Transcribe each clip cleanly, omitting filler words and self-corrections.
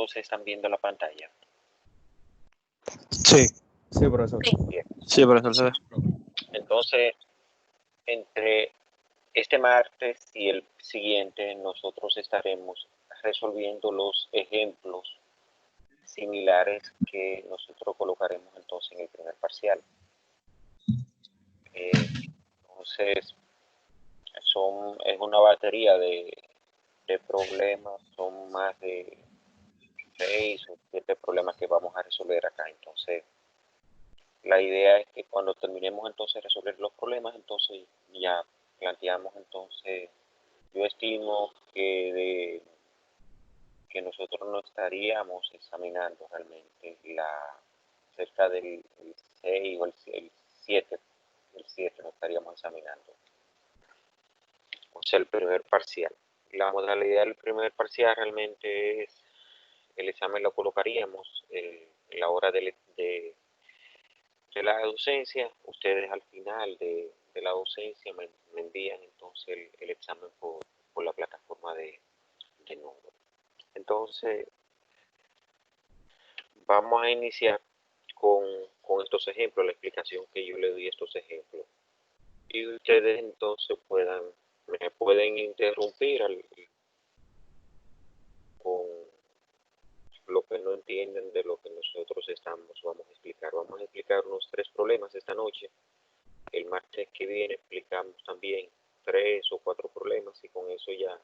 todos están viendo la pantalla. Sí. Sí, profesor. Bien. Sí, profesor. Entonces, entre este martes y el siguiente, nosotros estaremos resolviendo los ejemplos similares que nosotros colocaremos entonces en el primer parcial. Entonces, es una batería de problemas, son más de 6 o 7 problemas que vamos a resolver acá. Entonces, la idea es que cuando terminemos entonces de resolver los problemas, entonces ya planteamos entonces, yo estimo que nosotros no estaríamos examinando realmente cerca del 6 o el 7, no estaríamos examinando. O sea, el primer parcial. La modalidad del primer parcial realmente es, el examen lo colocaríamos en la hora de la docencia. Ustedes al final de la docencia me envían entonces el examen por la plataforma de Moodle. Entonces, vamos a iniciar con estos ejemplos, la explicación que yo le doy a estos ejemplos. Y ustedes entonces me pueden interrumpir con lo que no entienden de lo que nosotros vamos a explicar. Vamos a explicar unos 3 problemas esta noche. El martes que viene explicamos también 3 o 4 problemas y con eso ya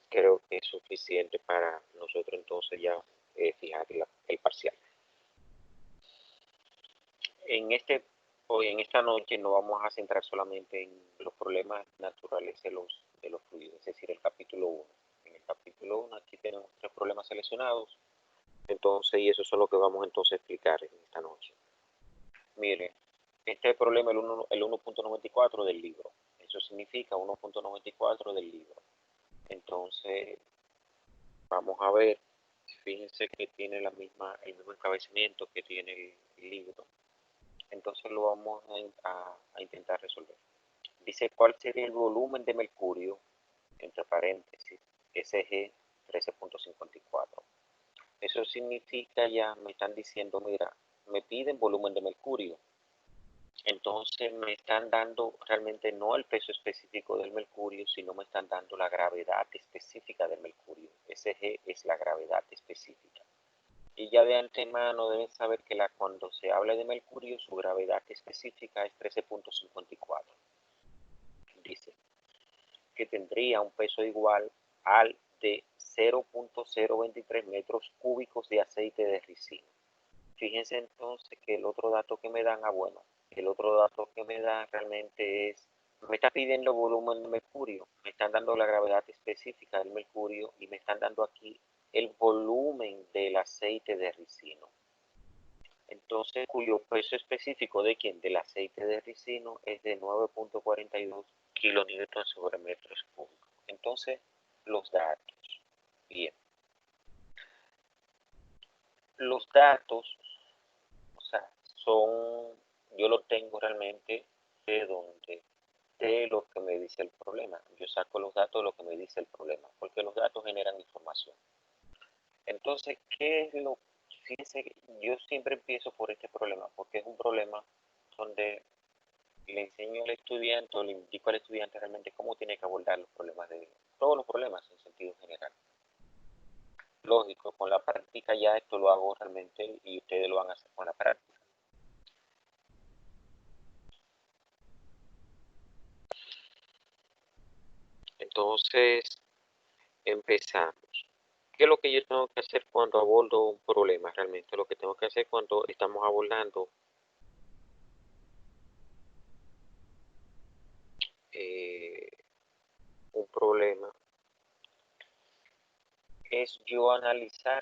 creo que es suficiente para nosotros entonces ya fijar el parcial. En esta noche nos vamos a centrar solamente en los problemas naturales de los fluidos, es decir, el capítulo 1. En el capítulo 1 aquí tenemos 3 problemas seleccionados, entonces, y eso es lo que vamos entonces a explicar en esta noche. Miren, este problema es el 1.94 del libro. Eso significa 1.94 del libro. Entonces, vamos a ver, fíjense que tiene el mismo encabezamiento que tiene el libro. Entonces lo vamos a intentar resolver. Dice, ¿cuál sería el volumen de mercurio, entre paréntesis, SG 13.54? Eso significa, ya me están diciendo, mira, me piden volumen de mercurio. Entonces me están dando realmente no el peso específico del mercurio, sino me están dando la gravedad específica del mercurio. SG es la gravedad específica. Y ya de antemano deben saber que cuando se habla de mercurio, su gravedad específica es 13.54. Dice que tendría un peso igual al de 0.023 metros cúbicos de aceite de ricino. Fíjense entonces que el otro dato que me dan, el otro dato que me dan realmente es, me está pidiendo volumen de mercurio, me están dando la gravedad específica del mercurio y me están dando aquí el volumen del aceite de ricino. Entonces, cuyo peso específico de quién? Del aceite de ricino es de 9.42 kilonewtons sobre metros cúbicos. Entonces, los datos. Bien. Los datos, o sea, yo lo tengo realmente de lo que me dice el problema. Yo saco los datos de lo que me dice el problema, porque los datos generan información. Entonces, fíjense, yo siempre empiezo por este problema, porque es un problema donde le enseño al estudiante o le indico al estudiante realmente cómo tiene que abordar los problemas todos los problemas en sentido general. Lógico, con la práctica ya esto lo hago realmente y ustedes lo van a hacer con la práctica. Entonces, empezamos. ¿Qué es lo que yo tengo que hacer cuando abordo un problema? Realmente lo que tengo que hacer cuando estamos abordando un problema es yo analizar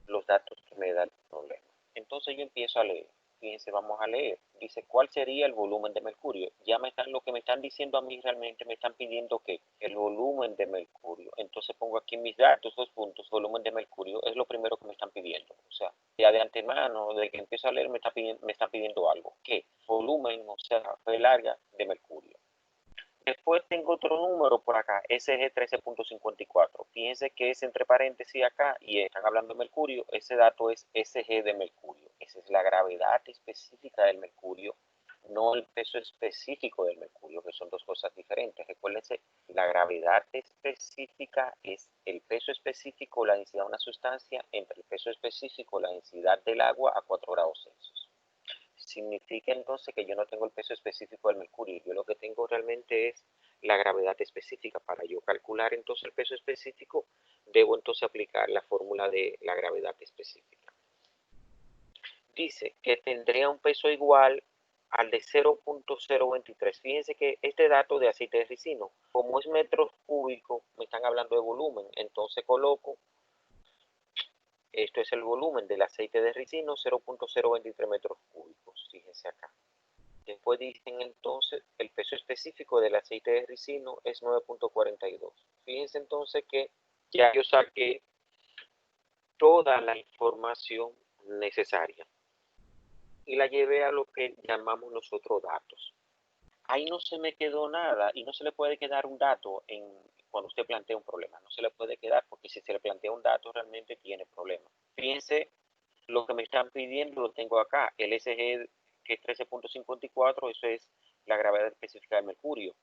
los datos que me da el problema. Entonces yo empiezo a leer. Fíjense, vamos a leer. Dice, ¿cuál sería el volumen de mercurio? Ya lo que me están diciendo a mí realmente me están pidiendo que el volumen de mercurio. Entonces pongo aquí mis datos, 2 puntos, volumen de mercurio, es lo primero que me están pidiendo. O sea, ya de antemano, de que empiezo a leer, me están pidiendo algo. ¿Qué? Volumen, o sea, fue larga de mercurio. Después tengo otro número por acá, SG 13.54. Fíjense que es entre paréntesis acá y están hablando de mercurio. Ese dato es SG de mercurio. Esa es la gravedad específica del mercurio, no el peso específico del mercurio, que son dos cosas diferentes. Recuérdense, la gravedad específica es el peso específico, la densidad de una sustancia, entre el peso específico, la densidad del agua a 4 grados Celsius. Significa entonces que yo no tengo el peso específico del mercurio, yo lo que tengo realmente es la gravedad específica. Para yo calcular entonces el peso específico, debo entonces aplicar la fórmula de la gravedad específica. Dice que tendría un peso igual al de 0.023. Fíjense que este dato de aceite de ricino, como es metros cúbicos, me están hablando de volumen, entonces coloco, esto es el volumen del aceite de ricino, 0.023 metros cúbicos, fíjense acá. Después dicen entonces el peso específico del aceite de ricino es 9.42. Fíjense entonces que ya yo saqué toda la información necesaria y la llevé a lo que llamamos nosotros datos. Ahí no se me quedó nada y no se le puede quedar un dato cuando usted plantea un problema. No se le puede quedar porque si se le plantea un dato realmente tiene problema. Fíjense, lo que me están pidiendo lo tengo acá. El SG que es 13.54, eso es la gravedad específica de mercurio.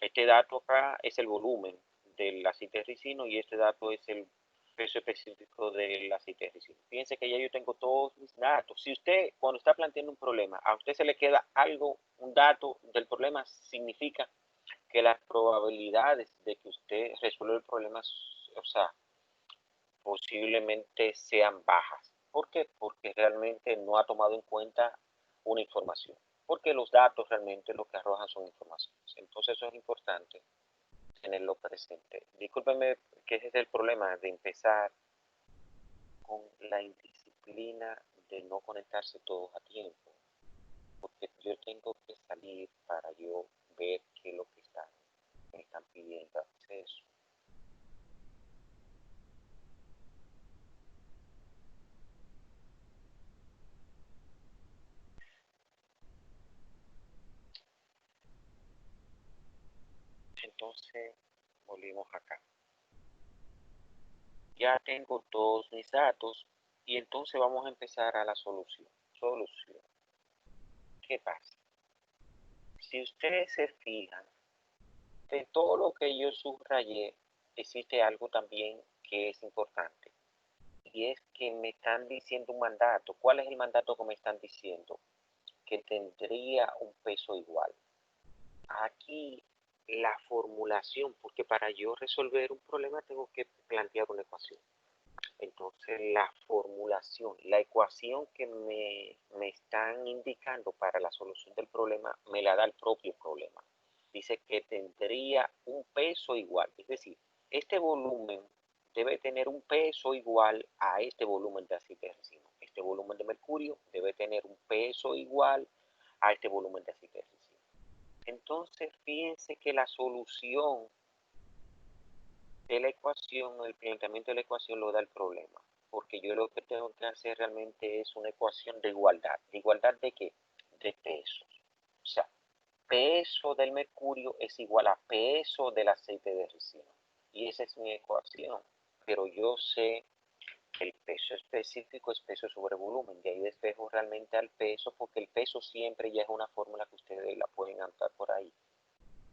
Este dato acá es el volumen del aceite de ricino y este dato es el peso específico del aceite de ricino. Fíjense que ya yo tengo todos mis datos. Si usted, cuando está planteando un problema, a usted se le queda algo, un dato del problema, significa que las probabilidades de que usted resuelva el problema, o sea, posiblemente sean bajas. ¿Por qué? Porque realmente no ha tomado en cuenta una información. Porque los datos realmente lo que arrojan son informaciones. Entonces eso es importante tenerlo presente. Discúlpeme que ese es el problema de empezar con la indisciplina de no conectarse todos a tiempo, porque yo tengo que salir para yo ver qué es lo que me están pidiendo acceso. Entonces, volvimos acá. Ya tengo todos mis datos y entonces vamos a empezar a la solución. ¿Qué pasa? Si ustedes se fijan, de todo lo que yo subrayé, existe algo también que es importante. Y es que me están diciendo un mandato. ¿Cuál es el mandato que me están diciendo? Que tendría un peso igual. Aquí la formulación, porque para yo resolver un problema tengo que plantear una ecuación. Entonces la formulación, la ecuación que me están indicando para la solución del problema, me la da el propio problema. Dice que tendría un peso igual, es decir, este volumen debe tener un peso igual a este volumen de aceite de ricino. Este volumen de mercurio debe tener un peso igual a este volumen de aceite de ricino. Entonces, fíjense que la solución de la ecuación, el planteamiento de la ecuación lo da el problema, porque yo lo que tengo que hacer realmente es una ecuación de igualdad. ¿De igualdad de qué? De pesos. O sea, peso del mercurio es igual a peso del aceite de ricino. Y esa es mi ecuación. Pero yo sé que el peso específico es peso sobre volumen. De ahí despejo realmente al peso, porque el peso siempre ya es una fórmula que ustedes la pueden anotar por ahí.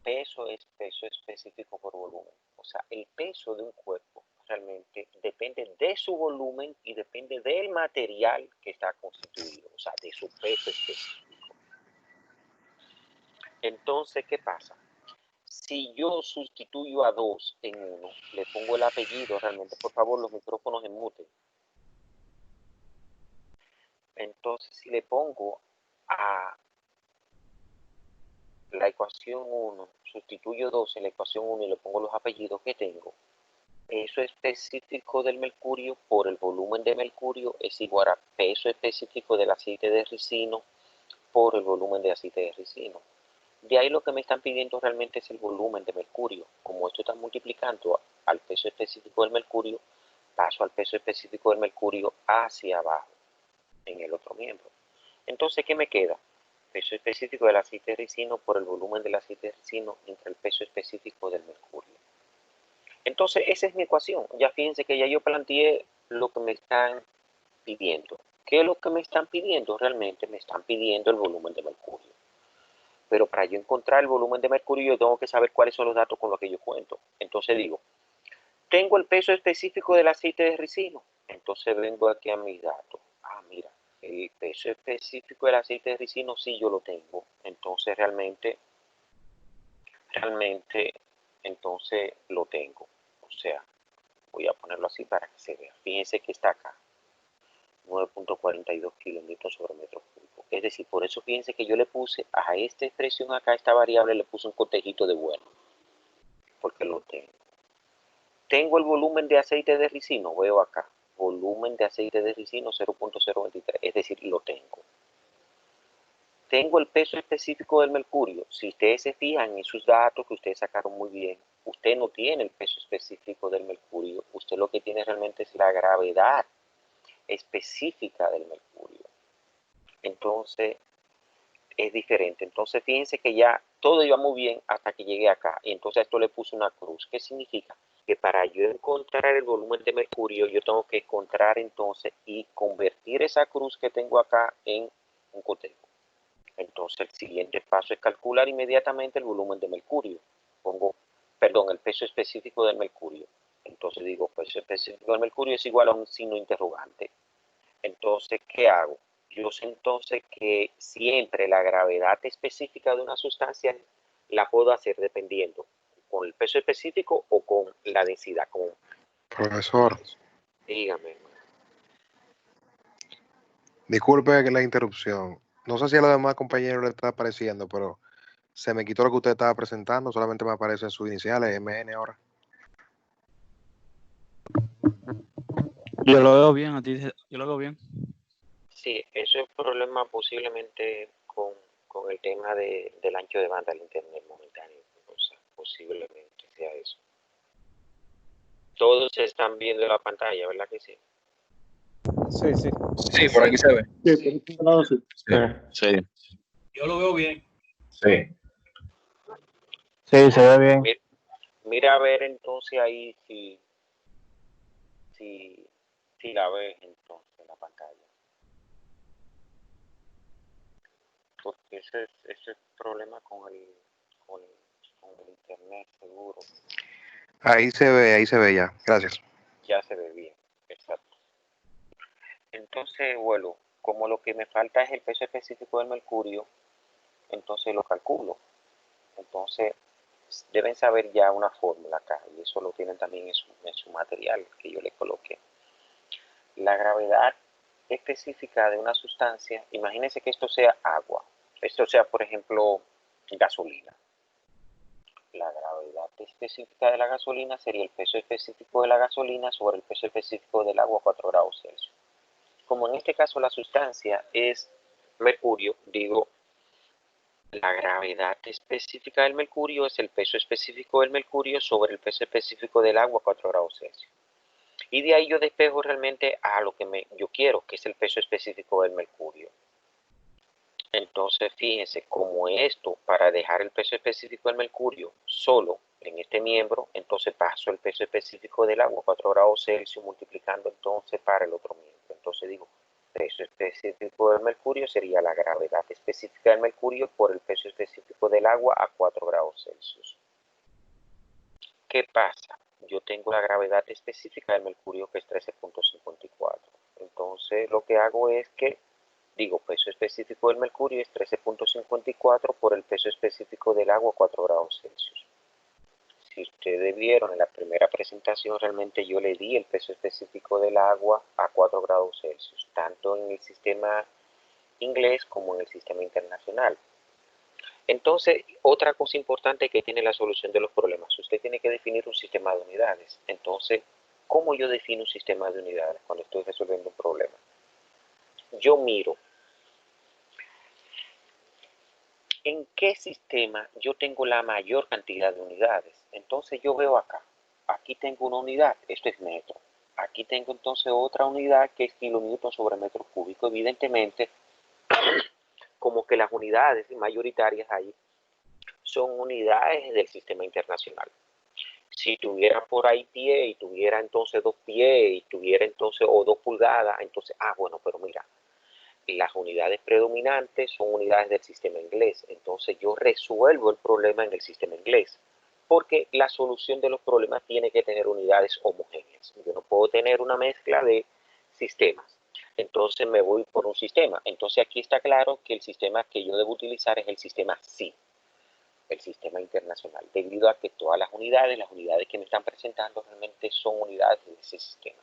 Peso es peso específico por volumen. O sea, el peso de un cuerpo realmente depende de su volumen y depende del material que está constituido, o sea, de su peso específico. Entonces, ¿qué pasa? Si yo sustituyo a 2 en 1, le pongo el apellido realmente, por favor, los micrófonos en mute. Entonces, si le pongo a la ecuación 1, sustituyo 2 en la ecuación 1 y le pongo los apellidos que tengo, peso específico del mercurio por el volumen de mercurio es igual a peso específico del aceite de ricino por el volumen de aceite de ricino. De ahí lo que me están pidiendo realmente es el volumen de mercurio. Como esto está multiplicando al peso específico del mercurio, paso al peso específico del mercurio hacia abajo en el otro miembro. Entonces, ¿qué me queda? peso específico del aceite de ricino por el volumen del aceite de ricino entre el peso específico del mercurio. Entonces, esa es mi ecuación. Ya fíjense que ya yo planteé lo que me están pidiendo. ¿Qué es lo que me están pidiendo? Realmente me están pidiendo el volumen de mercurio. Pero para yo encontrar el volumen de mercurio, yo tengo que saber cuáles son los datos con los que yo cuento. Entonces digo, tengo el peso específico del aceite de ricino. Entonces vengo aquí a mis datos. Ah, mira, el peso específico del aceite de ricino sí yo lo tengo. Entonces realmente, entonces lo tengo. O sea, voy a ponerlo así para que se vea. Fíjense que está acá. 9.42 kilómetros sobre metro cúbico. Es decir, por eso fíjense que yo le puse a esta expresión acá, esta variable, le puse un cotejito de bueno. Porque lo tengo. Tengo el volumen de aceite de ricino, veo acá. Volumen de aceite de ricino 0.023, es decir, lo tengo. Tengo el peso específico del mercurio. Si ustedes se fijan en sus datos que ustedes sacaron muy bien, usted no tiene el peso específico del mercurio. Usted lo que tiene realmente es la gravedad específica del mercurio. Entonces, es diferente. Entonces, fíjense que ya todo iba muy bien hasta que llegué acá. Y entonces a esto le puse una cruz. ¿Qué significa? Que para yo encontrar el volumen de mercurio, yo tengo que encontrar entonces y convertir esa cruz que tengo acá en un cotejo. Entonces, el siguiente paso es calcular inmediatamente el volumen de mercurio. El peso específico del mercurio. Entonces digo, peso específico del mercurio es igual a un signo interrogante. Entonces, ¿qué hago? Yo sé entonces que siempre la gravedad específica de una sustancia la puedo hacer dependiendo con el peso específico o con la densidad. Profesor, Dígame, hermano. disculpe la interrupción. No sé si a los demás compañeros le está apareciendo, pero se me quitó lo que usted estaba presentando. Solamente me aparecen sus iniciales, MN ahora. Yo lo veo bien, a ti, yo lo veo bien. Sí, eso es problema posiblemente con el tema del ancho de banda del internet momentáneo. O sea, posiblemente sea eso. Todos están viendo la pantalla, ¿verdad que sí? Sí, sí. Sí, por aquí se ve. Sí, por lado sí. Sí. Yo lo veo bien. Sí. Sí, se ve bien. Mira a ver entonces ahí si la ves entonces en la pantalla. Porque ese es el problema con el internet seguro. Ahí se ve ya. Gracias. Ya se ve bien, exacto. Entonces, bueno, como lo que me falta es el peso específico del mercurio, entonces lo calculo. Entonces, deben saber ya una fórmula acá, y eso lo tienen también en su material que yo le coloqué. La gravedad específica de una sustancia, imagínense que esto sea agua, esto sea, por ejemplo, gasolina. La gravedad específica de la gasolina sería el peso específico de la gasolina sobre el peso específico del agua a 4 grados Celsius. Como en este caso la sustancia es mercurio, digo, la gravedad específica del mercurio es el peso específico del mercurio sobre el peso específico del agua a 4 grados Celsius. Y de ahí yo despejo realmente a lo que yo quiero, que es el peso específico del mercurio. Entonces, fíjense, como esto, para dejar el peso específico del mercurio solo en este miembro, entonces paso el peso específico del agua a 4 grados Celsius multiplicando entonces para el otro miembro. Entonces digo, peso específico del mercurio sería la gravedad específica del mercurio por el peso específico del agua a 4 grados Celsius. ¿Qué pasa? Yo tengo la gravedad específica del mercurio que es 13.54. Entonces lo que hago es que digo, peso específico del mercurio es 13.54 por el peso específico del agua a 4 grados Celsius. Si ustedes vieron en la primera presentación, realmente yo le di el peso específico del agua a 4 grados Celsius, tanto en el sistema inglés como en el sistema internacional. Entonces, otra cosa importante que tiene la solución de los problemas, usted tiene que definir un sistema de unidades. Entonces, ¿cómo yo defino un sistema de unidades cuando estoy resolviendo un problema? Yo miro en qué sistema yo tengo la mayor cantidad de unidades. Entonces yo veo acá, aquí tengo una unidad, esto es metro. Aquí tengo entonces otra unidad que es kilonewton sobre metro cúbico. Evidentemente, como que las unidades mayoritarias ahí son unidades del sistema internacional. Si tuviera por ahí pie y tuviera entonces 2 pies y tuviera entonces o 2 pulgadas, entonces, bueno, pero mira, las unidades predominantes son unidades del sistema inglés, entonces yo resuelvo el problema en el sistema inglés, porque la solución de los problemas tiene que tener unidades homogéneas. Yo no puedo tener una mezcla de sistemas, entonces me voy por un sistema. Entonces aquí está claro que el sistema que yo debo utilizar es el sistema SI, el sistema internacional, debido a que todas las unidades que me están presentando realmente son unidades de ese sistema.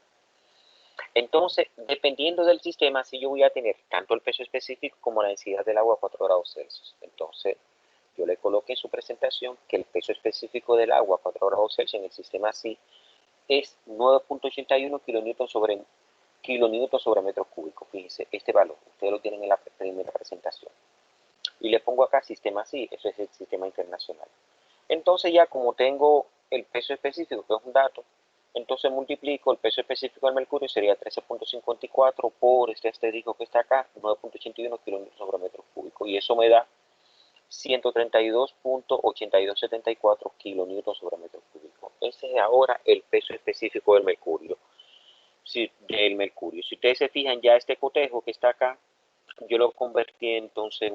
Entonces, dependiendo del sistema, si yo voy a tener tanto el peso específico como la densidad del agua a 4 grados Celsius. Entonces, yo le coloqué en su presentación que el peso específico del agua a 4 grados Celsius en el sistema SI es 9.81 kilonewton sobre metro cúbico. Fíjense, este valor, ustedes lo tienen en la primera presentación. Y le pongo acá sistema SI, eso es el sistema internacional. Entonces ya como tengo el peso específico, que es un dato, entonces multiplico el peso específico del mercurio, sería 13.54 por este asterisco que está acá, 9.81 kilómetros sobre metro cúbico, y eso me da 132.8274 kilonewton sobre metro cúbico. Ese es ahora el peso específico del mercurio. Si ustedes se fijan, ya este cotejo que está acá, yo lo convertí entonces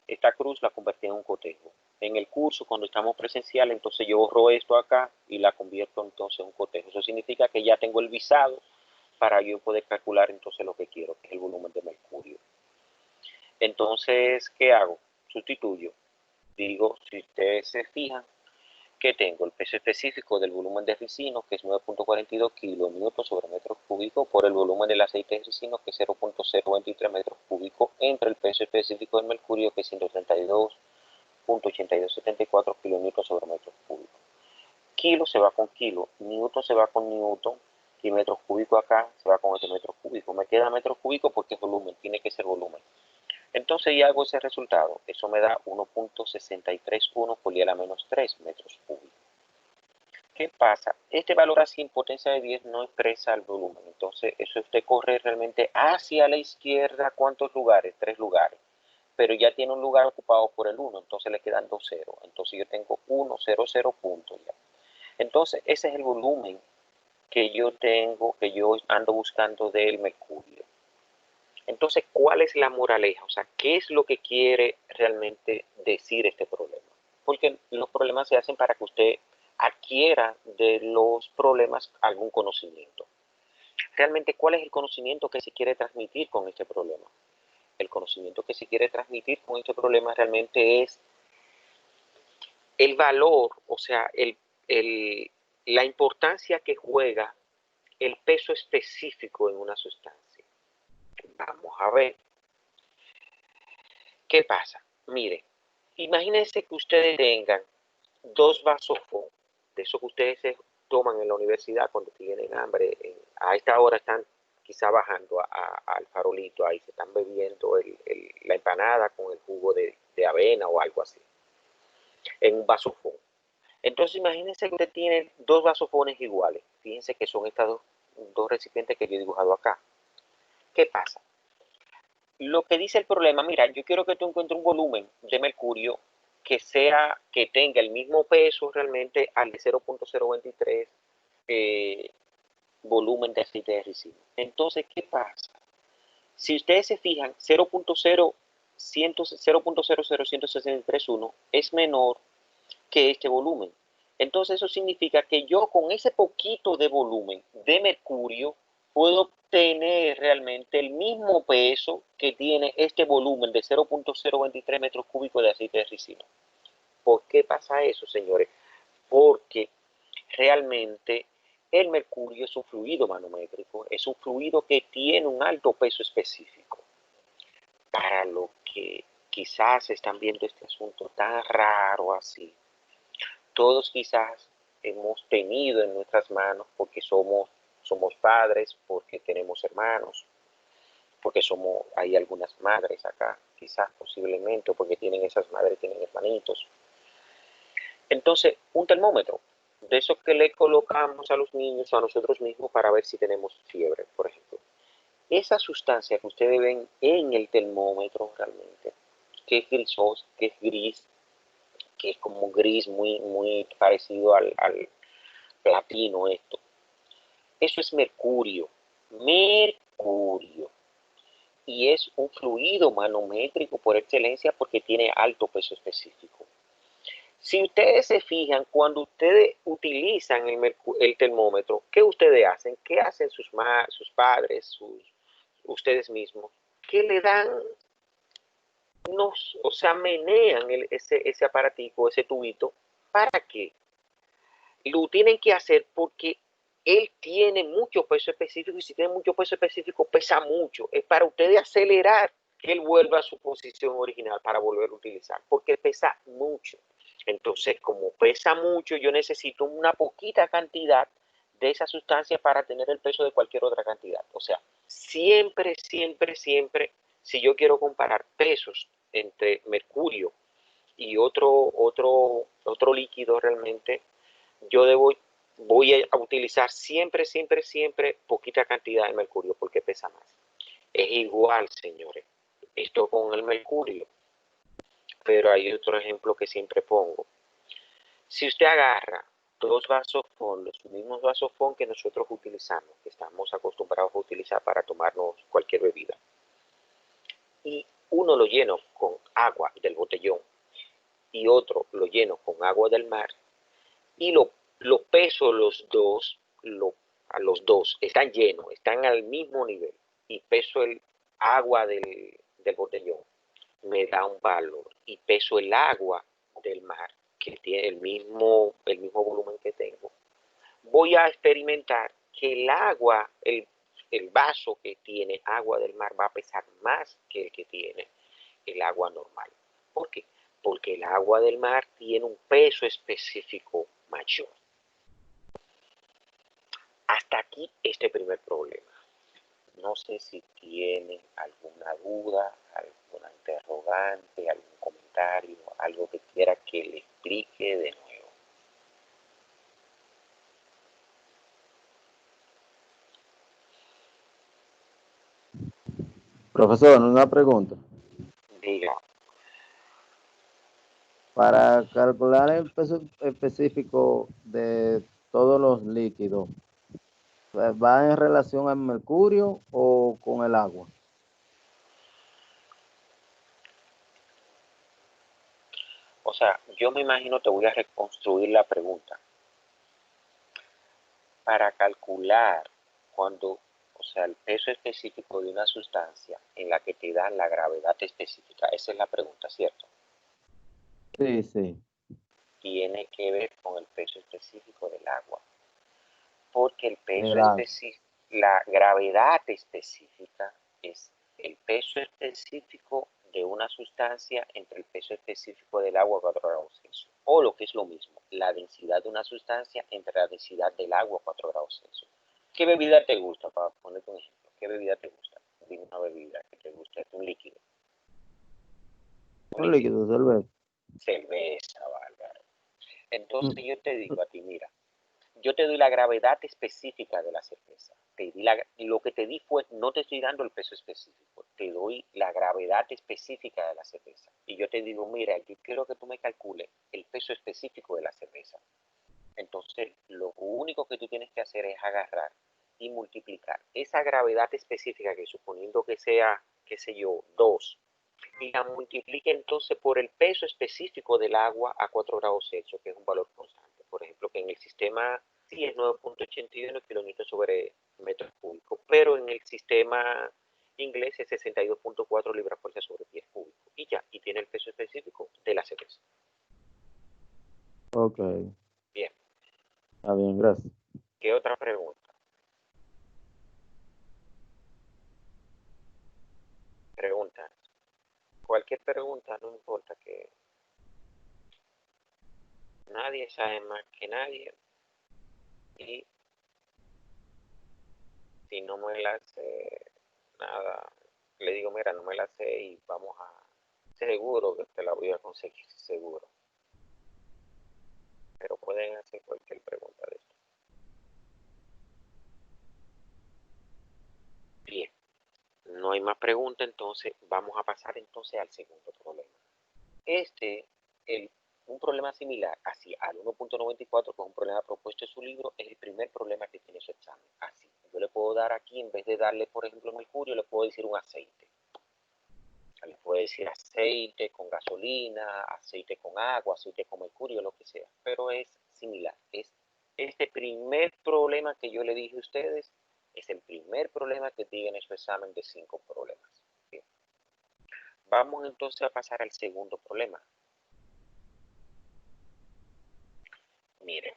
esta cruz la convertí en un cotejo. En el curso, cuando estamos presencial, entonces yo borro esto acá y la convierto entonces en un cotejo. Eso significa que ya tengo el visado para yo poder calcular entonces lo que quiero, que es el volumen de mercurio. Entonces, ¿qué hago? Sustituyo. Digo, si ustedes se fijan, que tengo el peso específico del volumen de ricino, que es 9.42 kilonewton sobre metro cúbico, por el volumen del aceite de ricino, que es 0.023 metros cúbicos, entre el peso específico del mercurio, que es 132.8274 kilonewton sobre metro cúbico. Kilo se va con kilo, newton se va con newton, y metros cúbicos acá se va con este metro cúbico. Me queda metro cúbico porque es volumen, tiene que ser volumen. Entonces ya hago ese resultado. Eso me da 1.631 por 10 a la menos 3 metros cúbicos. ¿Qué pasa? Este valor así en potencia de 10 no expresa el volumen. Entonces eso usted corre realmente hacia la izquierda. ¿Cuántos lugares? 3 lugares. Pero ya tiene un lugar ocupado por el 1. Entonces le quedan 2 ceros. Entonces yo tengo 1, 0, 0 puntos ya. Entonces ese es el volumen que yo tengo, que yo ando buscando del mercurio. Entonces, ¿cuál es la moraleja? O sea, ¿qué es lo que quiere realmente decir este problema? Porque los problemas se hacen para que usted adquiera de los problemas algún conocimiento. Realmente, ¿cuál es el conocimiento que se quiere transmitir con este problema? El conocimiento que se quiere transmitir con este problema realmente es el valor, o sea, la importancia que juega el peso específico en una sustancia. Vamos a ver. ¿Qué pasa? Mire, imagínense que ustedes tengan 2 vasofón, de esos que ustedes se toman en la universidad cuando tienen hambre. A esta hora están quizá bajando al farolito, ahí se están bebiendo la empanada con el jugo de avena o algo así, en un vasofón. Entonces imagínense que usted tiene 2 vasofones iguales. Fíjense que son estos dos recipientes que yo he dibujado acá. ¿Qué pasa? Lo que dice el problema, mira, yo quiero que tú encuentres un volumen de mercurio que tenga el mismo peso realmente al de 0.023 volumen de aceite de ricino. Entonces, ¿qué pasa? Si ustedes se fijan, 0.00163.1 es menor que este volumen. Entonces eso significa que yo con ese poquito de volumen de mercurio puedo obtener realmente el mismo peso que tiene este volumen de 0.023 metros cúbicos de aceite de ricino. ¿Por qué pasa eso, señores? Porque realmente el mercurio es un fluido manométrico, es un fluido que tiene un alto peso específico. Para los que quizás están viendo este asunto tan raro así, todos quizás hemos tenido en nuestras manos, porque somos padres, porque tenemos hermanos, porque hay algunas madres acá, quizás posiblemente, o porque esas madres tienen hermanitos. Entonces, un termómetro, de esos que le colocamos a los niños o a nosotros mismos para ver si tenemos fiebre, por ejemplo. esa sustancia que ustedes ven en el termómetro realmente, que es grisosa, que es gris, que es como gris muy parecido al platino esto, eso es mercurio. Mercurio. Y es un fluido manométrico por excelencia porque tiene alto peso específico. Si ustedes se fijan, cuando ustedes utilizan el termómetro, ¿qué ustedes hacen? ¿Qué hacen sus padres, ustedes mismos? ¿Qué le dan? O sea, menean ese aparatico, ese tubito. ¿Para qué? Lo tienen que hacer porque él tiene mucho peso específico y si tiene mucho peso específico pesa mucho. Es para ustedes acelerar que él vuelva a su posición original para volver a utilizar, porque pesa mucho. Entonces, como pesa mucho, yo necesito una poquita cantidad de esa sustancia para tener el peso de cualquier otra cantidad. O sea, siempre, si yo quiero comparar pesos entre mercurio y otro líquido realmente, yo voy a utilizar siempre poquita cantidad de mercurio porque pesa más. Es igual, señores, esto con el mercurio, pero hay otro ejemplo que siempre pongo. Si usted agarra dos vasofón, los mismos vasofón que nosotros utilizamos, que estamos acostumbrados a utilizar para tomarnos cualquier bebida, y uno lo lleno con agua del botellón y otro lo lleno con agua del mar, y lo peso a los dos, están llenos, están al mismo nivel, y peso el agua del botellón, me da un valor, y peso el agua del mar, que tiene el mismo volumen que tengo, voy a experimentar que el vaso que tiene agua del mar va a pesar más que el que tiene el agua normal. ¿Por qué? Porque el agua del mar tiene un peso específico mayor. Hasta aquí este primer problema. No sé si tienen alguna duda, alguna interrogante, algún comentario, algo que quiera que le explique de nuevo. Profesor, una pregunta. Diga. Para calcular el peso específico de todos los líquidos, ¿va en relación al mercurio o con el agua? O sea, yo me imagino, te voy a reconstruir la pregunta. Para calcular o sea, el peso específico de una sustancia en la que te dan la gravedad específica, esa es la pregunta, ¿cierto? Sí, sí. Tiene que ver con el peso específico del agua. Porque el peso específico, la gravedad específica es el peso específico de una sustancia entre el peso específico del agua a 4 grados Celsius. O lo que es lo mismo, la densidad de una sustancia entre la densidad del agua a 4 grados Celsius. ¿Qué bebida te gusta? Para ponerte un ejemplo. ¿Qué bebida te gusta? Dime una bebida que te guste, un líquido. Un líquido, cerveza. Cerveza, bárbaro. Entonces yo te digo a ti, mira, yo te doy la gravedad específica de la cerveza. Lo que te di fue, no te estoy dando el peso específico, te doy la gravedad específica de la cerveza. Y yo te digo, mira, yo quiero que tú me calcules el peso específico de la cerveza. Entonces, lo único que tú tienes que hacer es agarrar y multiplicar esa gravedad específica, que suponiendo que sea, qué sé yo, 2, y la multiplique entonces por el peso específico del agua a 4 grados Celsius, que es un valor constante. Por ejemplo, que en el sistema sí es 9.81 kilonewton sobre metros cúbicos, pero en el sistema inglés es 62.4 libras fuerza sobre pies cúbicos. Y ya, y tiene el peso específico de la cerveza. Ok. Bien. Está bien, gracias. ¿Qué otra pregunta? Pregunta. Cualquier pregunta, no importa, que nadie sabe más que nadie. Y si no me la sé nada, le digo, mira, no me la sé y vamos a, seguro que te la voy a conseguir, seguro. Pero pueden hacer cualquier pregunta de esto. Bien, no hay más preguntas, entonces vamos a pasar entonces al segundo problema. Un problema similar así al 1.94, que es un problema propuesto en su libro, es el primer problema que tiene su examen. Así, yo le puedo dar aquí, en vez de darle, por ejemplo, mercurio, le puedo decir un aceite. Le puedo decir aceite con gasolina, aceite con agua, aceite con mercurio, lo que sea. Pero es similar. Este primer problema que yo le dije a ustedes es el primer problema que tiene en su examen de 5 problemas. Bien. Vamos entonces a pasar al segundo problema. Miren,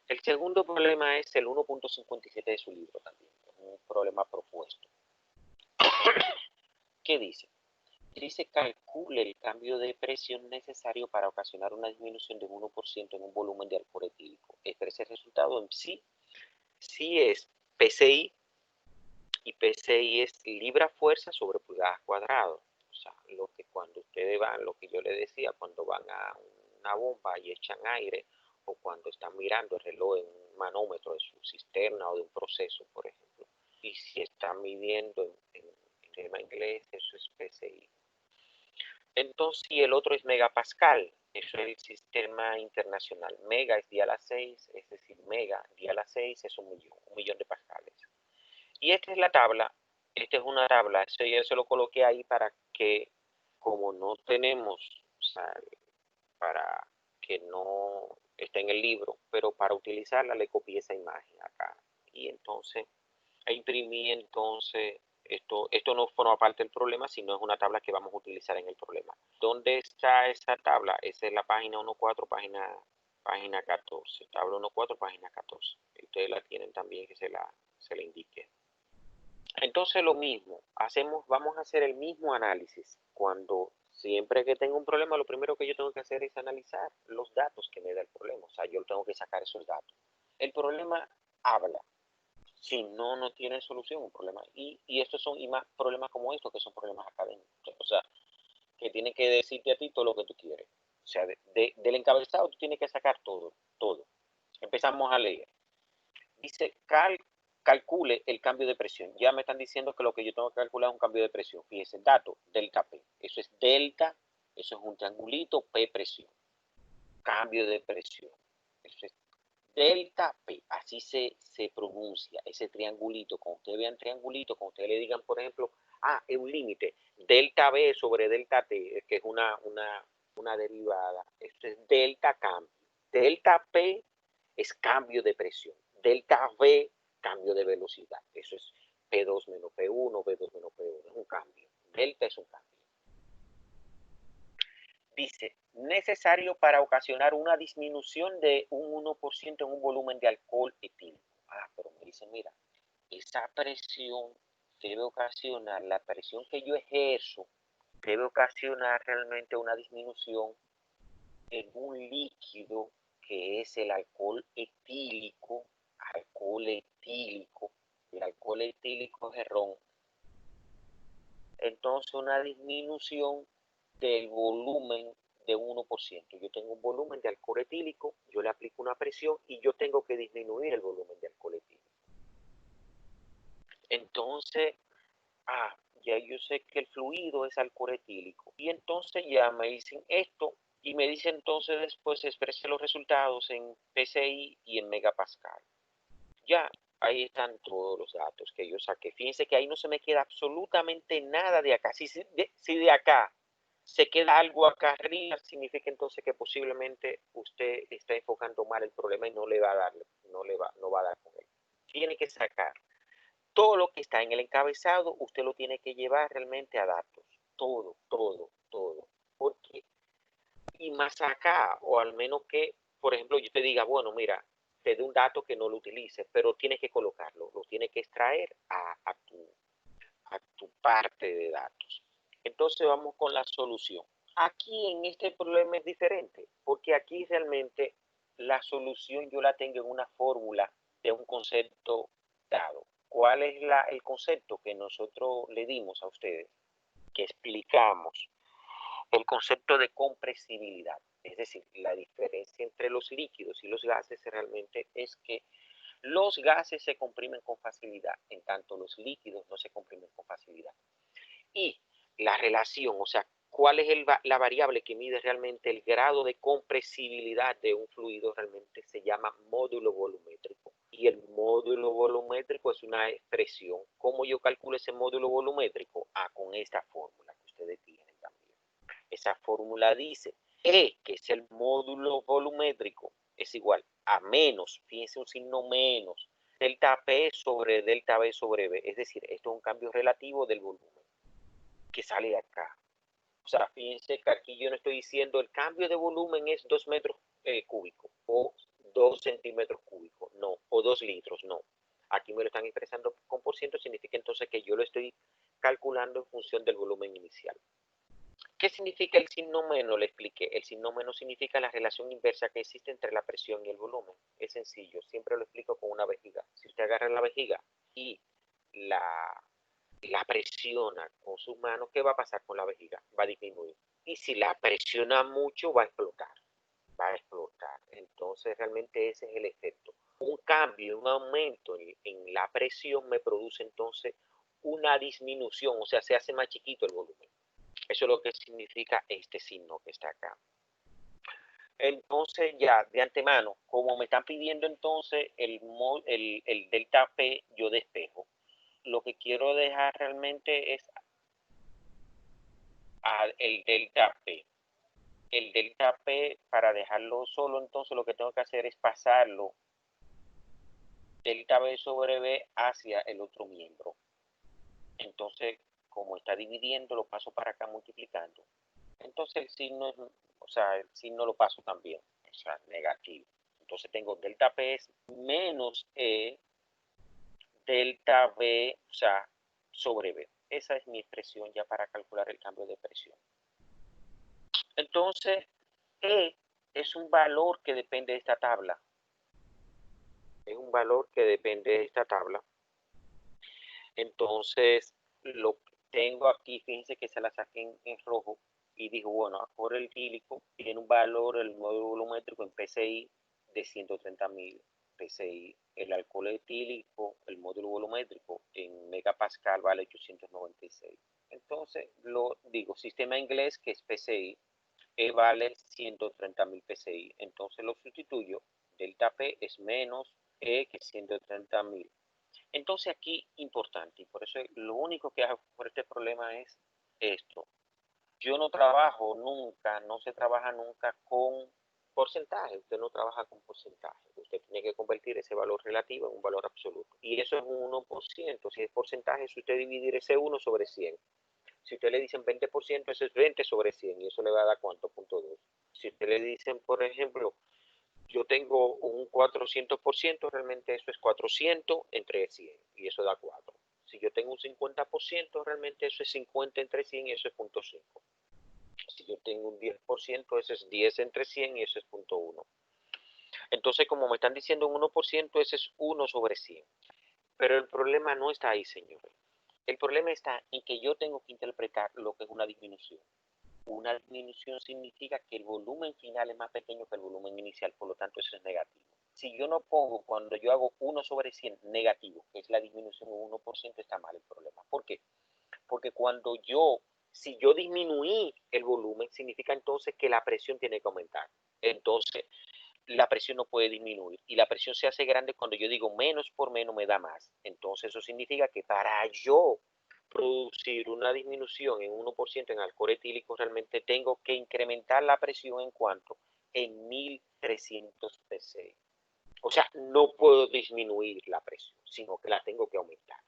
el segundo problema es el 1.57 de su libro también, un problema propuesto. ¿Qué dice? Dice, calcule el cambio de presión necesario para ocasionar una disminución de 1% en un volumen de alcohol etílico. Exprese el resultado en sí. Sí es PCI, y PCI es libra fuerza sobre pulgadas cuadradas. O sea, lo que cuando ustedes van, lo que yo les decía, cuando van a una bomba y echan aire, o cuando están mirando el reloj en un manómetro de su cisterna o de un proceso, por ejemplo, y si están midiendo en tema inglés, eso es PCI. Entonces, y el otro es megapascal, eso es el sistema internacional. Mega es 10 a la 6, es decir, mega 10 a la 6 es un millón de pascales. Y esta es la tabla, esta es una tabla, eso yo se lo coloqué ahí para que, como no tenemos, o sea, para que no esté en el libro, pero para utilizarla le copié esa imagen acá. Y entonces, imprimí entonces, esto no forma parte del problema, sino es una tabla que vamos a utilizar en el problema. ¿Dónde está esa tabla? Esa es la página 1.4, página 14. Tabla 1.4, página 14. Ustedes la tienen también, que se la indique. Entonces lo mismo, vamos a hacer el mismo análisis. Siempre que tengo un problema, lo primero que yo tengo que hacer es analizar los datos que me da el problema. O sea, yo tengo que sacar esos datos. El problema habla. Si no, no tiene solución un problema. Y estos son y más problemas como estos, que son problemas académicos. O sea, que tienen que decirte a ti todo lo que tú quieres. O sea, del encabezado tú tienes que sacar todo. Empezamos a leer. Dice, calcule el cambio de presión. Ya me están diciendo que lo que yo tengo que calcular es un cambio de presión. Fíjense, dato, delta P. Eso es delta, eso es un triangulito, P presión. Cambio de presión. Eso es delta P, así se pronuncia ese triangulito. Cuando ustedes vean triangulito, cuando ustedes le digan, por ejemplo, es un límite, delta B sobre delta T, que es una derivada, esto es delta cambio. Delta P es cambio de presión, delta V, cambio de velocidad. Eso es P2 menos P1, B2 menos P1, es un cambio. Delta es un cambio. Dice, necesario para ocasionar una disminución de un 1% en un volumen de alcohol etílico. Pero me dicen, mira, esa presión debe ocasionar, la presión que yo ejerzo, debe ocasionar realmente una disminución en un líquido que es el alcohol etílico. El alcohol etílico es el ron. Entonces, una disminución del volumen de 1%. Yo tengo un volumen de alcohol etílico, yo le aplico una presión y yo tengo que disminuir el volumen de alcohol etílico. Entonces, ya yo sé que el fluido es alcohol etílico. Y entonces ya me dicen esto y me dicen entonces después exprese los resultados en PCI y en megapascal. Ya, ahí están todos los datos que yo saqué. Fíjense que ahí no se me queda absolutamente nada de acá. Si de acá se queda algo acá arriba, significa entonces que posiblemente usted está enfocando mal el problema y no va a dar con él. Tiene que sacar todo lo que está en el encabezado, usted lo tiene que llevar realmente a datos. Todo. ¿Por qué? Y más acá, o al menos que, por ejemplo, yo te diga, bueno, mira, te dé un dato que no lo utilices, pero tienes que colocarlo, lo tienes que extraer a tu parte de datos. Entonces vamos con la solución. Aquí en este problema es diferente, porque aquí realmente la solución yo la tengo en una fórmula de un concepto dado. ¿Cuál es el concepto que nosotros le dimos a ustedes? Que explicamos. El concepto de compresibilidad. Es decir, la diferencia entre los líquidos y los gases realmente es que Los gases se comprimen con facilidad, en tanto los líquidos no se comprimen con facilidad. Y la relación, o sea, ¿cuál es la variable que mide realmente el grado de compresibilidad de un fluido? Realmente se llama módulo volumétrico. Y el módulo volumétrico es una expresión. ¿Cómo yo calculo ese módulo volumétrico? Con esta fórmula que ustedes tienen también. Esa fórmula dice E, que es el módulo volumétrico, es igual a menos, fíjense un signo menos, delta P sobre delta B sobre B. Es decir, esto es un cambio relativo del volumen que sale de acá. O sea, fíjense que aquí yo no estoy diciendo el cambio de volumen es 2 metros cúbicos o 2 centímetros cúbicos, no, o 2 litros, no. Aquí me lo están expresando con por ciento, significa entonces que yo lo estoy calculando en función del volumen inicial. ¿Qué significa el signo menos? Le expliqué. El signo menos significa la relación inversa que existe entre la presión y el volumen. Es sencillo, siempre lo explico con una vejiga. Si usted agarra la vejiga y la presiona con sus manos, ¿qué va a pasar con la vejiga? Va a disminuir. Y si la presiona mucho, va a explotar. Va a explotar. Entonces, realmente ese es el efecto. Un cambio, un aumento en la presión me produce entonces una disminución, o sea, se hace más chiquito el volumen. Eso es lo que significa este signo que está acá. Entonces, ya de antemano, como me están pidiendo entonces el delta P, yo despejo. Lo que quiero dejar realmente es el delta P. El delta P, para dejarlo solo, entonces lo que tengo que hacer es pasarlo delta B sobre B hacia el otro miembro. Entonces, como está dividiendo, lo paso para acá multiplicando. Entonces el signo es, o sea, el signo lo paso también, o sea, negativo. Entonces tengo delta P es menos E delta B, o sea, sobre B. Esa es mi expresión ya para calcular el cambio de presión. Entonces, E es un valor que depende de esta tabla. Es un valor que depende de esta tabla. Entonces, lo tengo aquí, fíjense que se la saqué en rojo y dijo, bueno, alcohol etílico tiene un valor, el módulo volumétrico en PSI de 130.000 PSI. El alcohol etílico, el módulo volumétrico en megapascal vale 896. Entonces, lo digo, sistema inglés que es PSI, vale 130.000 PSI. Entonces lo sustituyo, delta P es menos E que 130.000. Entonces aquí, importante, y por eso lo único que hago por este problema es esto. Yo no trabajo nunca, no se trabaja nunca con porcentaje. Usted no trabaja con porcentaje. Usted tiene que convertir ese valor relativo en un valor absoluto. Y eso es un 1%. Si es porcentaje, si usted dividir ese 1 sobre 100. Si usted le dicen 20%, eso es 20 sobre 100. Y eso le va a dar ¿cuánto? 0.2. Si usted le dicen, por ejemplo, yo tengo un 400%, realmente eso es 400 entre 100 y eso da 4. Si yo tengo un 50%, realmente eso es 50 entre 100 y eso es 0.5. Si yo tengo un 10%, eso es 10 entre 100 y eso es 0.1. Entonces, como me están diciendo un 1%, ese es 1 sobre 100. Pero el problema no está ahí, señores. El problema está en que yo tengo que interpretar lo que es una disminución. Una disminución significa que el volumen final es más pequeño que el volumen inicial, por lo tanto eso es negativo. Si yo no pongo, cuando yo hago 1 sobre 100 negativo, que es la disminución de 1%, está mal el problema. ¿Por qué? Porque si yo disminuí el volumen, significa entonces que la presión tiene que aumentar. Entonces, la presión no puede disminuir. Y la presión se hace grande cuando yo digo menos por menos me da más. Entonces, eso significa que para yo producir una disminución en 1% en alcohol etílico, realmente tengo que incrementar la presión en cuanto en 1300 psi. O sea, no puedo disminuir la presión, sino que la tengo que aumentar.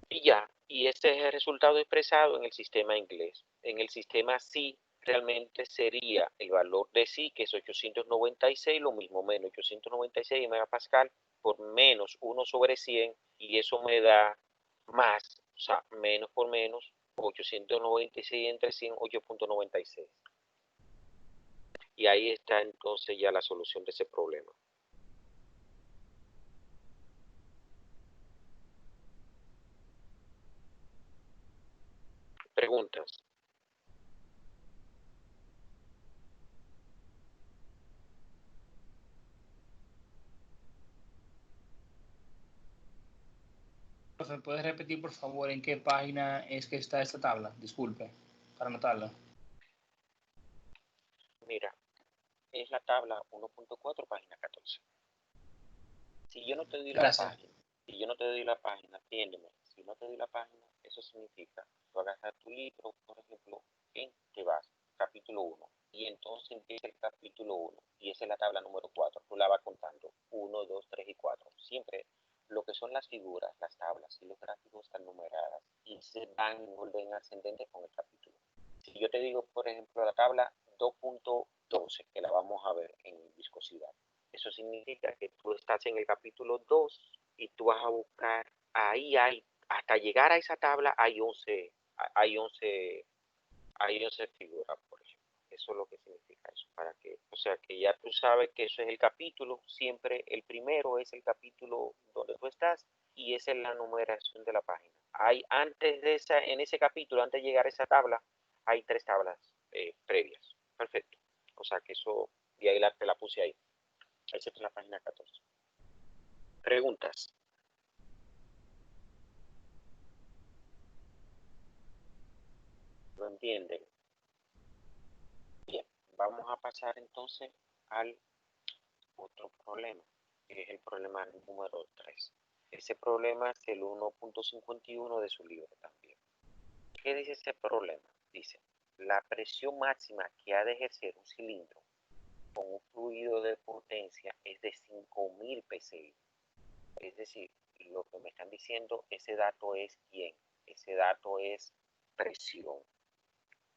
Y ya, y ese es el resultado expresado en el sistema inglés. En el sistema SI realmente sería el valor de SI, que es 896, lo mismo menos 896 megapascal por menos 1 sobre 100, y eso me da más, o sea, menos por menos, 896 entre 100, 8.96. Y ahí está entonces ya la solución de ese problema. Preguntas. ¿me puedes repetir, por favor, en qué página es que está esta tabla? Disculpe, para anotarla. Mira, es la tabla 1.4, página 14. Si yo no te doy la Gracias. página, atiéndeme, si no te doy la página, eso significa, tú agarras tu libro, por ejemplo, te vas, capítulo 1, y entonces empieza el capítulo 1, y esa es la tabla número 4, tú la vas contando, 1, 2, 3 y 4. Siempre lo que son las figuras, las tablas y los gráficos están numeradas y se van en orden ascendente con el capítulo. Si yo te digo, por ejemplo, la tabla 2.12, que la vamos a ver en viscosidad, eso significa que tú estás en el capítulo 2 y tú vas a buscar, ahí hay, hasta llegar a esa tabla hay 11 figuras, por ejemplo. Eso es lo que significa eso, para que, o sea, que ya tú sabes que eso es el capítulo, siempre el primero es el capítulo donde tú estás y esa es la numeración de la página. Hay antes de esa, en ese capítulo, antes de llegar a esa tabla, hay 3 tablas previas. Perfecto. O sea que eso, y ahí te la puse ahí. Esa es la página 14. Preguntas. ¿Lo entienden? Bien, vamos a pasar entonces al otro problema, que es el problema número 3. Ese problema es el 1.51 de su libro también. ¿Qué dice ese problema? Dice, la presión máxima que ha de ejercer un cilindro con un fluido de potencia es de 5000 psi. Es decir, lo que me están diciendo, ese dato es ¿quién? Ese dato es presión.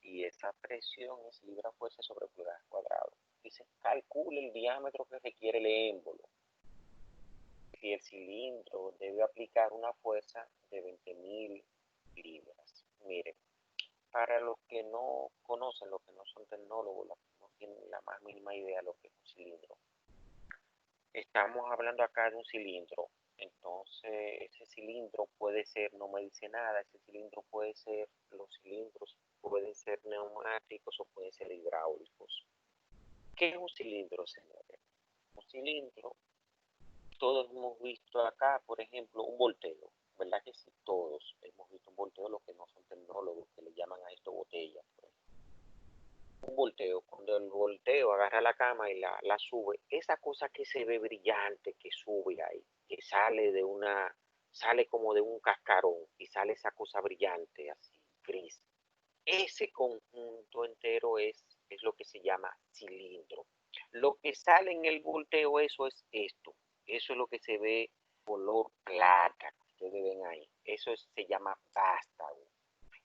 Y esa presión es libra-fuerza sobre pulgadas cuadrado. Dice, calcule el diámetro que requiere el émbolo. Si el cilindro debe aplicar una fuerza de 20.000 libras. Miren, para los que no conocen, los que no son tecnólogos, los que no tienen la más mínima idea de lo que es un cilindro, estamos hablando acá de un cilindro. Entonces, ese cilindro puede ser, no me dice nada, ese cilindro puede ser, los cilindros pueden ser neumáticos o pueden ser hidráulicos. ¿Qué es un cilindro, señores? Un cilindro, todos hemos visto acá, por ejemplo, un volteo, ¿verdad que sí? Todos hemos visto un volteo, los que no son tecnólogos, que le llaman a esto botellas. Un volteo, cuando el volteo agarra la cama y la sube, esa cosa que se ve brillante, que sube ahí, que sale como de un cascarón y sale esa cosa brillante así, gris. Ese conjunto entero es lo que se llama cilindro. Lo que sale en el volteo, eso es esto. Eso es lo que se ve color plata, que ustedes ven ahí. Eso se llama vástago.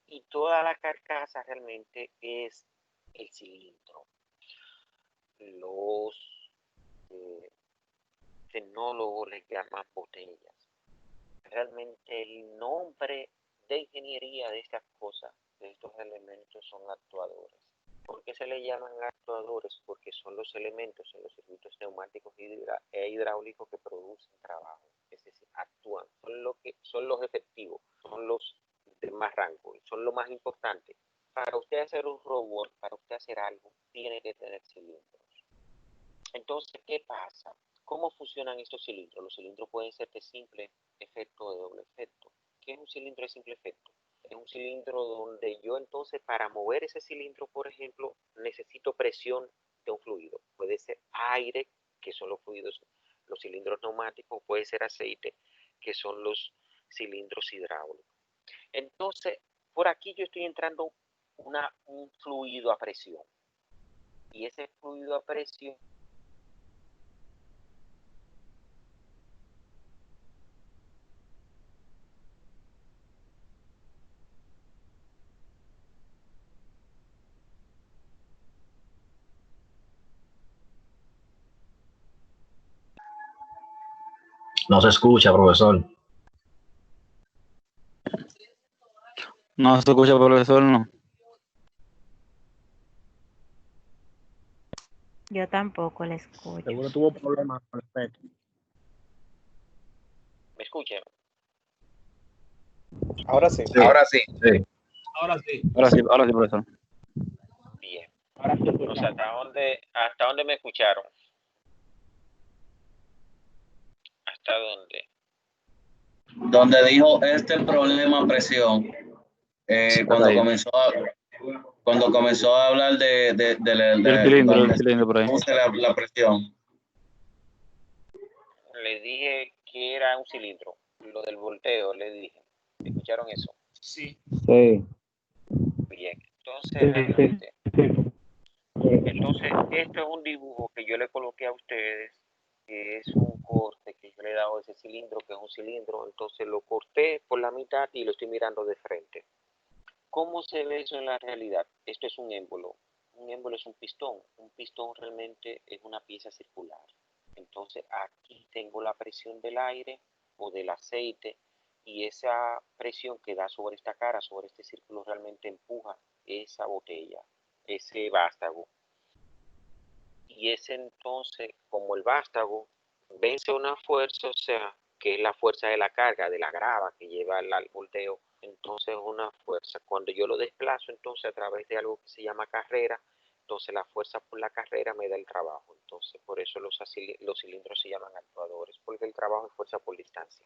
Y toda la carcasa realmente es el cilindro. Los tecnólogos les llaman botellas. Realmente el nombre de ingeniería de estas cosas, de estos elementos, son actuadores. ¿Por qué se le llaman actuadores? Porque son los elementos en los circuitos neumáticos e hidráulicos que producen trabajo. Es decir, actúan, son los efectivos, son los de más rango, son lo más importante. Para usted hacer un robot, para usted hacer algo, tiene que tener cilindros. Entonces, ¿qué pasa? ¿Cómo funcionan estos cilindros? Los cilindros pueden ser de simple efecto o de doble efecto. ¿Qué es un cilindro de simple efecto? Es un cilindro donde yo entonces para mover ese cilindro, por ejemplo, necesito presión de un fluido. Puede ser aire, que son los fluidos, los cilindros neumáticos, puede ser aceite, que son los cilindros hidráulicos. Entonces, por aquí yo estoy entrando un fluido a presión. Y ese fluido a presión No se escucha, profesor. No se escucha, profesor, no. Yo tampoco la escucho. Seguro tuvo problemas con el espectro. ¿me escuchan? Ahora sí. Sí. Ahora sí. Sí. Ahora sí. Ahora sí, profesor. Bien. Ahora sí. O sea, ¿hasta dónde me escucharon? ¿Hasta dónde? donde dijo problema presión, cuando comenzó a hablar de El cilindro por ahí. puse la presión. Le dije que era un cilindro, lo del volteo, le dije. ¿Escucharon eso? Sí. Sí. Bien, entonces, esto es un dibujo que yo le coloqué a ustedes, que es un corte que yo le he dado a ese cilindro, que es un cilindro, entonces lo corté por la mitad y lo estoy mirando de frente. ¿Cómo se ve eso en la realidad? Esto es un émbolo. Un émbolo es un pistón realmente es una pieza circular. Entonces aquí tengo la presión del aire o del aceite y esa presión que da sobre esta cara, sobre este círculo, realmente empuja esa botella, ese vástago. Y ese entonces, como el vástago vence una fuerza, o sea, que es la fuerza de la carga, de la grava que lleva al volteo, entonces una fuerza. Cuando yo lo desplazo entonces a través de algo que se llama carrera, entonces la fuerza por la carrera me da el trabajo. Entonces por eso los cilindros se llaman actuadores, porque el trabajo es fuerza por distancia.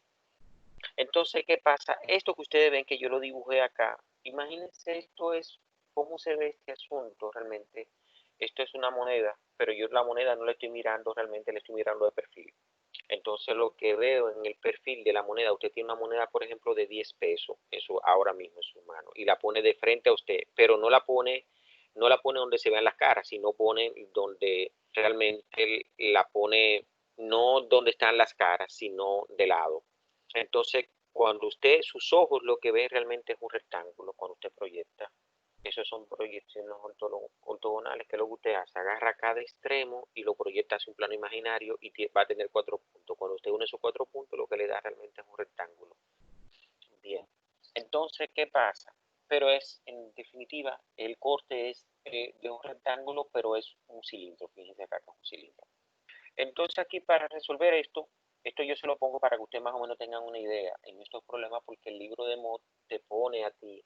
Entonces, ¿qué pasa? Esto que ustedes ven que yo lo dibujé acá, imagínense, esto es cómo se ve este asunto realmente. Esto es una moneda, pero yo la moneda no la estoy mirando realmente, la estoy mirando de perfil. Entonces lo que veo en el perfil de la moneda, usted tiene una moneda, por ejemplo, de 10 pesos, eso ahora mismo en su mano, y la pone de frente a usted, pero no la pone donde se vean las caras, sino pone donde realmente la pone, no donde están las caras, sino de lado. Entonces, cuando usted, sus ojos lo que ve realmente es un rectángulo, cuando usted proyecta. Esas son proyecciones ortogonales, que es lo que usted hace, agarra cada extremo y lo proyecta hacia un plano imaginario y va a tener 4 puntos. Cuando usted une esos 4 puntos, lo que le da realmente es un rectángulo. Bien, entonces, ¿qué pasa? Pero es, en definitiva, el corte es de un rectángulo, pero es un cilindro. Fíjense acá que es un cilindro. Entonces aquí para resolver esto yo se lo pongo para que ustedes más o menos tengan una idea en estos problemas, porque el libro de Mott te pone a ti,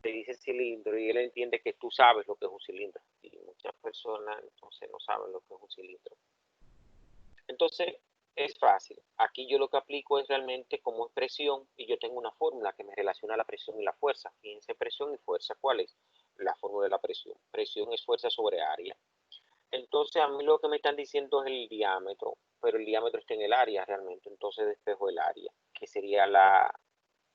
te dice cilindro y él entiende que tú sabes lo que es un cilindro y muchas personas entonces no saben lo que es un cilindro. Entonces es fácil. Aquí yo lo que aplico es realmente como presión y yo tengo una fórmula que me relaciona la presión y la fuerza. Fíjense, presión y fuerza, ¿cuál es? La fórmula de la presión. Presión es fuerza sobre área. Entonces a mí lo que me están diciendo es el diámetro, pero el diámetro está en el área realmente, entonces despejo el área, que sería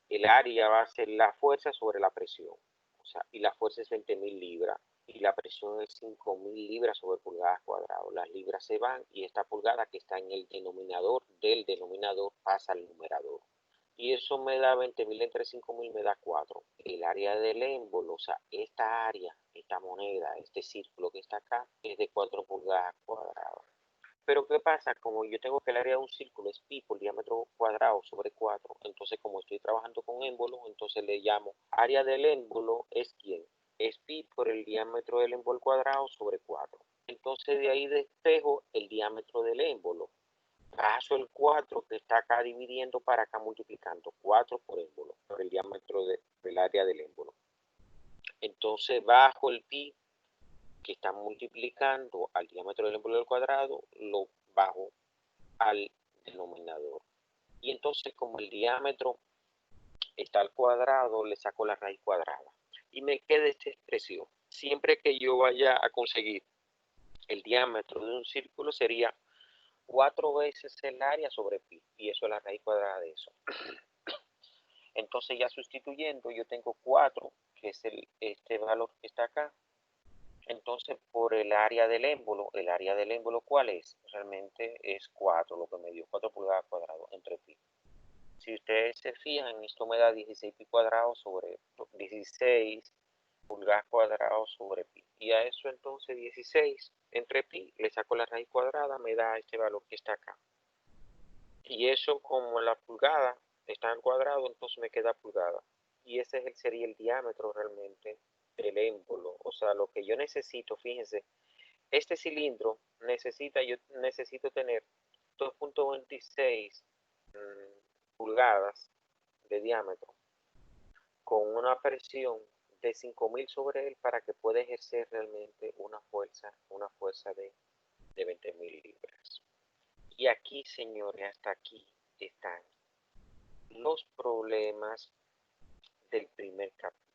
el área va a ser la fuerza sobre la presión, o sea, y la fuerza es 20.000 libras, y la presión es 5.000 libras sobre pulgadas cuadradas. Las libras se van y esta pulgada que está en el denominador del denominador pasa al numerador. Y eso me da 20.000 entre 5.000 me da 4. El área del émbolo, o sea, esta área, esta moneda, este círculo que está acá, es de 4 pulgadas cuadradas. Pero ¿qué pasa? Como yo tengo que el área de un círculo es pi por diámetro cuadrado sobre 4, entonces como estoy trabajando con émbolo, entonces le llamo área del émbolo es ¿quién? Es pi por el diámetro del émbolo cuadrado sobre 4. Entonces de ahí despejo el diámetro del émbolo. Paso el 4 que está acá dividiendo para acá multiplicando 4 por émbolo, por el diámetro del área del émbolo. Entonces bajo el pi que está multiplicando al diámetro del émbolo al cuadrado, lo bajo al denominador. Y entonces como el diámetro está al cuadrado, le saco la raíz cuadrada. Y me queda esta expresión. Siempre que yo vaya a conseguir el diámetro de un círculo sería 4 veces el área sobre pi, y eso es la raíz cuadrada de eso. Entonces ya sustituyendo, yo tengo 4, que es este valor que está acá. Entonces por el área del émbolo ¿cuál es? Realmente es 4, lo que me dio 4 pulgadas cuadradas entre pi. Si ustedes se fijan, esto me da 16 pi cuadrado sobre 16 pulgadas cuadradas sobre pi. Y a eso entonces 16 entre pi, le saco la raíz cuadrada, me da este valor que está acá. Y eso como la pulgada está en cuadrado, entonces me queda pulgada. Y ese sería el diámetro realmente del émbolo. O sea, lo que yo necesito, fíjense, este cilindro yo necesito tener 2.26 pulgadas de diámetro con una presión de 5.000 sobre él para que pueda ejercer realmente una fuerza de 20.000 libras. Y aquí, señores, hasta aquí están los problemas del primer capítulo.